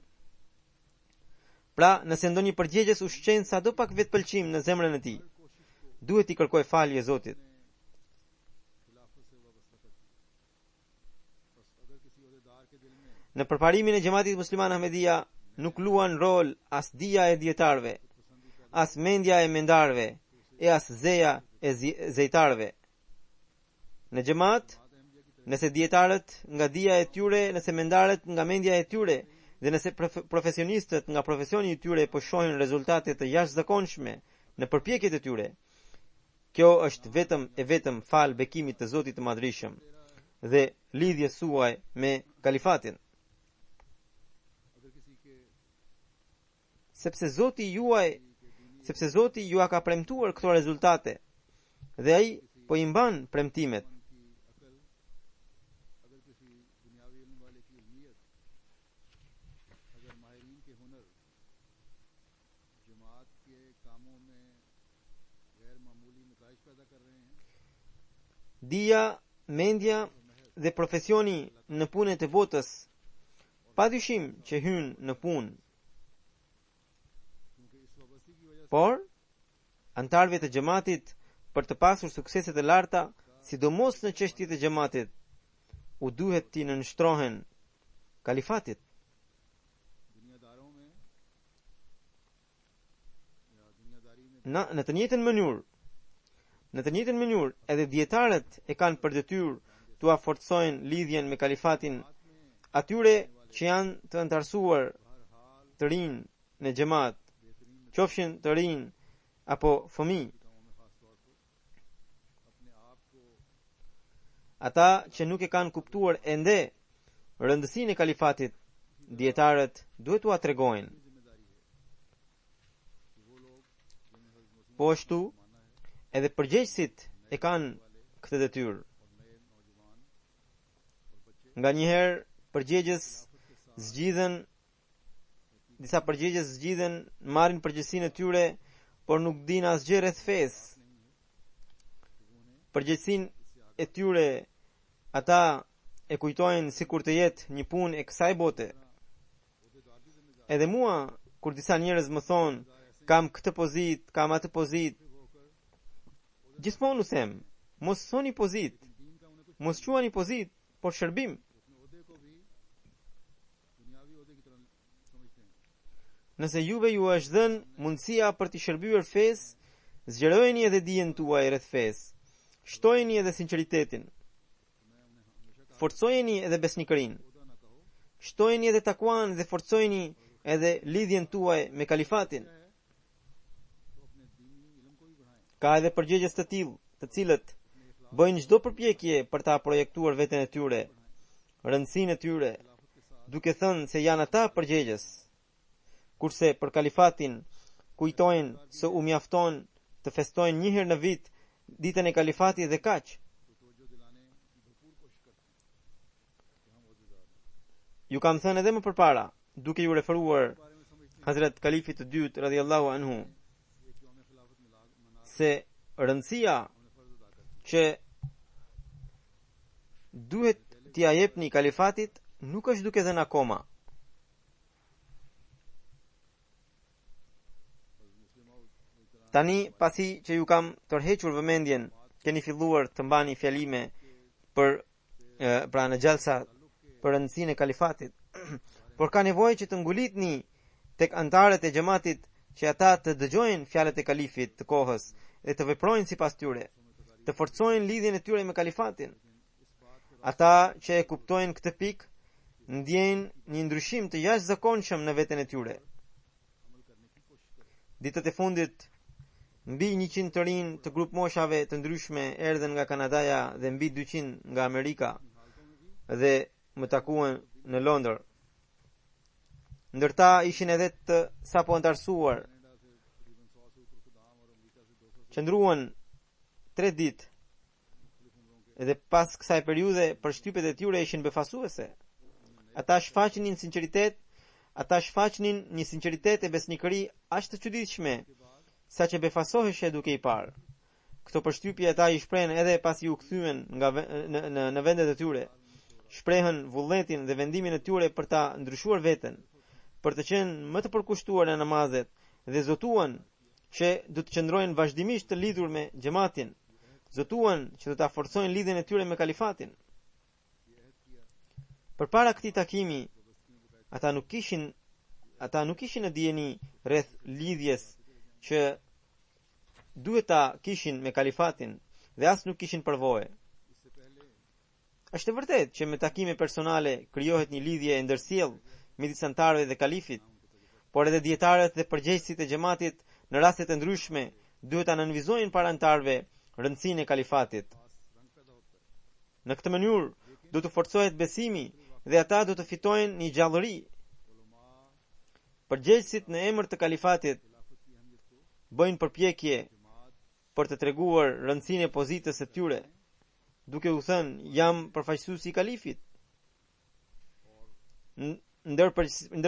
Pra, nëse ndonjë përgjegjës ushqen sado pak vetpëlqim në zemrën e tij, duhet i kërkojë falje Zotit. Në përparimin e xhamatit musliman Ahmedia nuk luan rol as dija e dietarëve, as mendja e mendarëve, e as zeja e zejtarëve. Në xhamat, nëse dietarët nga dija e tyre, nëse mendarët nga mendja e tyre, dhe nëse profesionistët nga profesioni i tyre po shohin rezultate të jashtëzakonshme në përpjekjet e tyre, kjo është vetëm fal bekimit të Zotit të Madhërisëm dhe lidhjes suaj me kalifatin. Sepse Zoti ju ka premtuar këto rezultate dhe ai po i mban premtimet. Dija, mendja dhe profesioni në punët e botës padyshim që hynë në punë. Por, antarëve të xhamatit për të pasur sukseset e larta, sidomos në çështjet e xhamatit, u duhet t'i nënshtrohen kalifatit. Në të njëjtën mënyrë, edhe dietarët e kanë për detyrë t'u forcojnë lidhjen me kalifatin atyre që janë të antarësuar të rinë në xhamat, qofshin të rinë apo fëmijë. Ata që nuk e kanë kuptuar ende rëndësinë e kalifatit, dietarët duhet t'u tregojnë. Po ashtu, edhe përgjegjësit e kanë këtë detyrë. Nganjëherë disa përgjegjës zgjidhen, marrin përgjegjësinë e tyre, por nuk dinë asgjë rreth fesë. Përgjegjësinë e tyre ata e kujtojnë sikur të jetë një punë e kësaj bote. Edhe mua, kur disa njerëz më thonë, kam këtë pozitë, kam atë pozitë, gjithmonë u them, mos thoni pozitë, mos quani pozitë, por shërbim. Nëse juve ju është dhënë mundësia për të shërbyer fesë, zgjerojeni edhe dijen tuaj rreth fesë, shtojeni edhe sinqeritetin, forcojeni edhe besnikërinë, shtojeni edhe takuan dhe forcojeni edhe lidhjen tuaj me kalifatin. Ka edhe përgjegjës të tillë, të cilët bëjnë çdo përpjekje për ta projektuar veten e tyre, rëndësinë e tyre, duke thënë se janë ata përgjegjës, kurse për kalifatin kujtojnë se u mjafton të festojnë një herë në vit ditën e kalifatit dhe kaq. Ju kam thënë edhe më përpara, duke ju referuar Hazrat Kalifit të dytë radhiyallahu anhu, se rëndësia që duhet t'ia jepni kalifatit nuk është duke dhënë akoma. Tani, pasi që ju kam tërhequr vëmendjen, keni filluar të mbani fjalime për pra në xhalsa për rëndësinë e kalifatit, por ka nevojë që të ngulitni tek antarët e xhamatit që ata të dëgjojnë fjalët e kalifit të kohës dhe të veprojnë sipas tyre, të forcojnë lidhjen e tyre me kalifatin. Ata që e kuptojnë këtë pikë ndjejnë një ndryshim të jashtëzakonshëm në veten e tyre. Ditët e fundit Mbi 100 të rinj të grup moshave të ndryshme erdhen nga Kanadaja dhe mbi 200 nga Amerika dhe më takuan në Londër. Ndërta ishin edhe të sapo antarësuar. Qëndruan 3 ditë edhe pas kësaj periudhe përshtypjet e tyre ishin befasuese. Ata shfaqnin një sinqeritet e besnikëri aq të çuditshme saqë befasoheshe duke i parë. Këto përshtypje ata i shprehen edhe pasi u kthyen në vendet e tyre. Shprehen vullnetin dhe vendimin e tyre për ta ndryshuar veten, për të qenë më të përkushtuar në namazet dhe zotuan që do të qëndrojnë vazhdimisht të lidhur me xhamatin. Zotuan që do ta forcojnë lidhjen e tyre me kalifatin. Përpara këtij takimi, ata nuk kishin në dijeni rreth lidhjes që duhet ta kishin me kalifatin dhe as nuk kishin përvojë. Është e vërtetë që me takime personale krijohet një lidhje e ndërsjellë midis antarëve dhe kalifit, por edhe dietarët dhe përgjegjësit e xhamatit në raste të ndryshme duhet ta nënvizojnë para antarëve rëndësinë e kalifatit. Në këtë mënyrë do të forcohet besimi dhe ata do të fitojnë një gjallëri. Përgjegjësit në emër të kalifatit bëjnë përpjekje për të treguar rëndësinë e pozitës së tyre, duke u thënë jam përfaqësuesi i kalifit. Ndër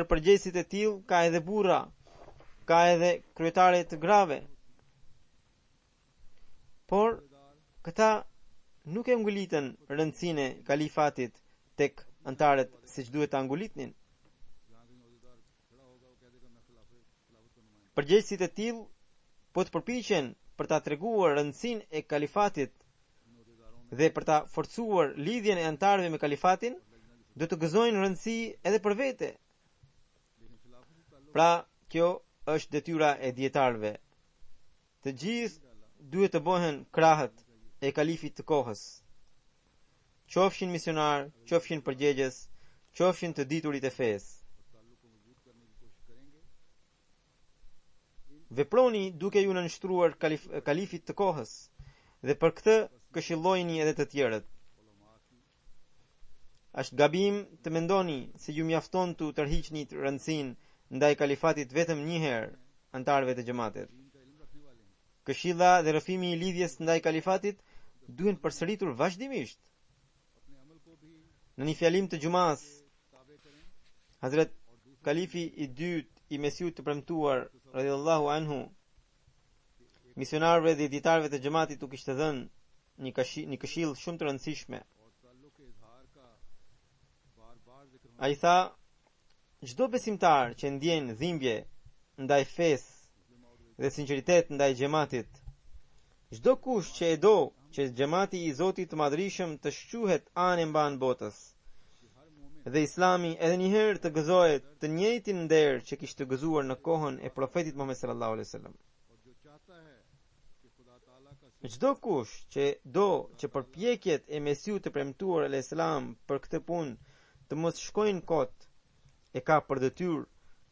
përgjegjësit e tillë ka edhe burra, ka edhe kryetare të grave. Por këta nuk e ngulitën rëndësinë e kalifatit tek antarët siç duhet ta ngulitnin. Përgjegjësit e tillë po të përpiqen për ta treguar rëndësinë e kalifatit dhe për ta forcuar lidhjen e antarëve me kalifatin, do të gëzojnë rëndësi edhe për vete. Pra, kjo është detyra e dietarëve. Të gjithë duhet të bëhen krahët e kalifit të kohës. Qofshin misionar, qofshin përgjegjës, qofshin të diturit e fesë. Veproni duke ju nënshtruar kalifit të kohës dhe për këtë këshillojini edhe të tjerët. Është gabim të mendoni se ju mjafton të tërhiqni rëndësinë ndaj kalifatit vetëm një herë antarëve të xhamatit. Këshilla dhe rrëfimi i lidhjes ndaj kalifatit duhen përsëritur vazhdimisht. Në një fjalim të xumas, Hazrat Kalifi i dytë i Mesiut të premtuar radhiyallahu anhu misionarëve dhe dietarëve të xhamatit u kishte dhënë një këshill shumë të rëndësishme. Ai tha, çdo besimtar që ndjen dhimbje ndaj fesë dhe sinqeritet ndaj xhamatit, çdo kush që e do që xhamati i Zotit të Madhërisëm të shquhet anë mban botës dhe Islami edhe një herë të gëzohet të njëjtin nder që kishte gëzuar në kohën e profetit Muhammed sallallahu alaihi wasallam. Çdo kush që do që përpjekjet e Mesiut të premtuar alayhis salam për këtë punë të mos shkojnë kot, e ka për detyrë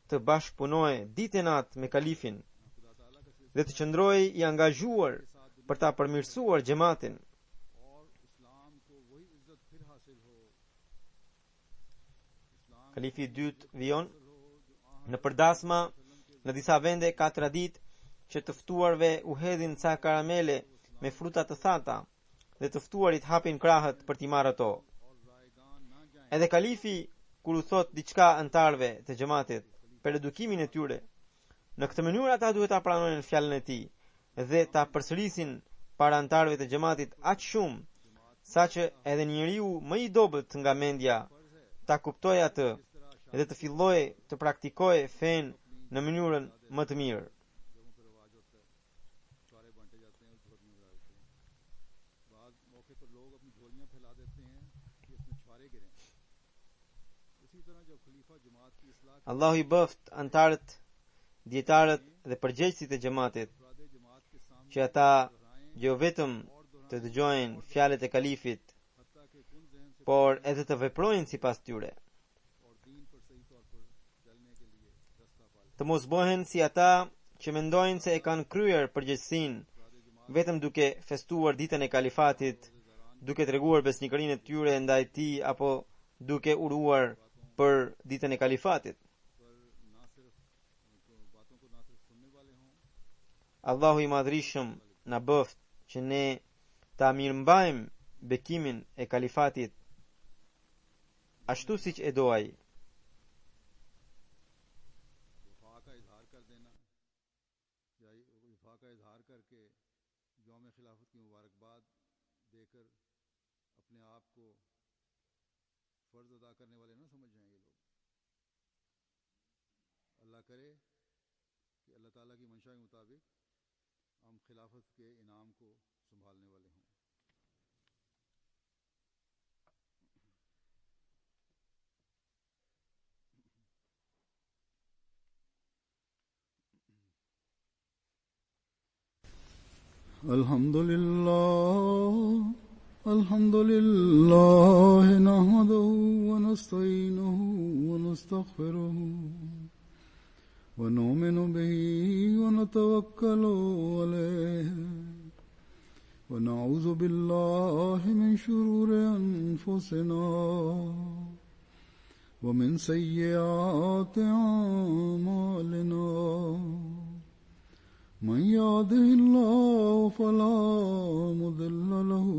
të bashkëpunojë ditë e natë me kalifin dhe të qëndrojë i angazhuar për ta përmirësuar xhamatin. Kalifi i dytë vijon në përdasma në disa vende ka traditë që të ftuarve u hedhin ca karamele me fruta të thata dhe të ftuarit hapin krahët për t'i marrë ato. Edhe kalifi kur u thot diçka antarëve të xhamatit për edukimin e tyre, në këtë mënyrë ata duhet ta pranojnë fjalën e tij dhe ta përsërisin para antarëve të xhamatit aq shumë saqë edhe njeriu më i dobët nga mendja ta kuptojë atë dhe të fillojë të praktikojë fen në mënyrën më të mirë. Allahu i bëft antarët, dietarët dhe përgjegjësit e xhamatit që ata jo vetëm të dëgjojnë fjalët e kalifit, por edhe të veprojnë sipas tyre. Të mos bëhen si ata që mendojnë se e kanë kryer përgjegjësinë vetëm duke festuar ditën e kalifatit, duke treguar besnikërinë e tyre ndaj tij apo duke uruar për ditën e kalifatit. Allahu i madhrishëm na bëft që ne ta mirëmbajmë bekimin e kalifatit ashtu siç e do ai.
الحمد لله نحمده ونستعينه ونستغفره ونؤمن به ونتوكل عليه ونعوذ بالله من شرور أنفسنا ومن سيئات أعمالنا من يهده الله فلا مضل له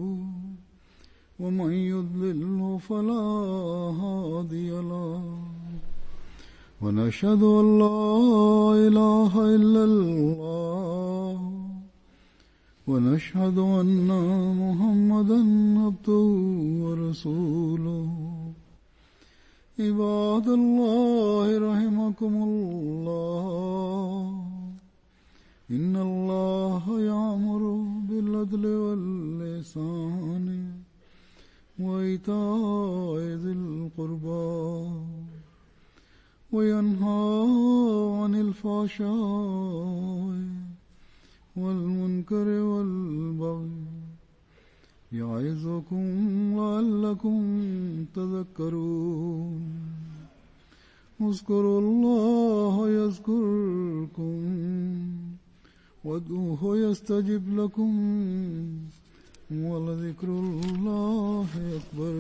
ومن يضلل فلا هادي له ونشهد أن لا إله إلا الله ونشهد أن محمدا عبده ورسوله عباد الله رحمكم الله إن الله يأمر بالعدل والإحسان وإيتاء ذي القربى وينهى عن الفحشاء والمنكر والبغي يعظكم لعلكم تذكرون اذكروا الله يذكركم وادعوه يستجب لكم ولذكر الله أكبر.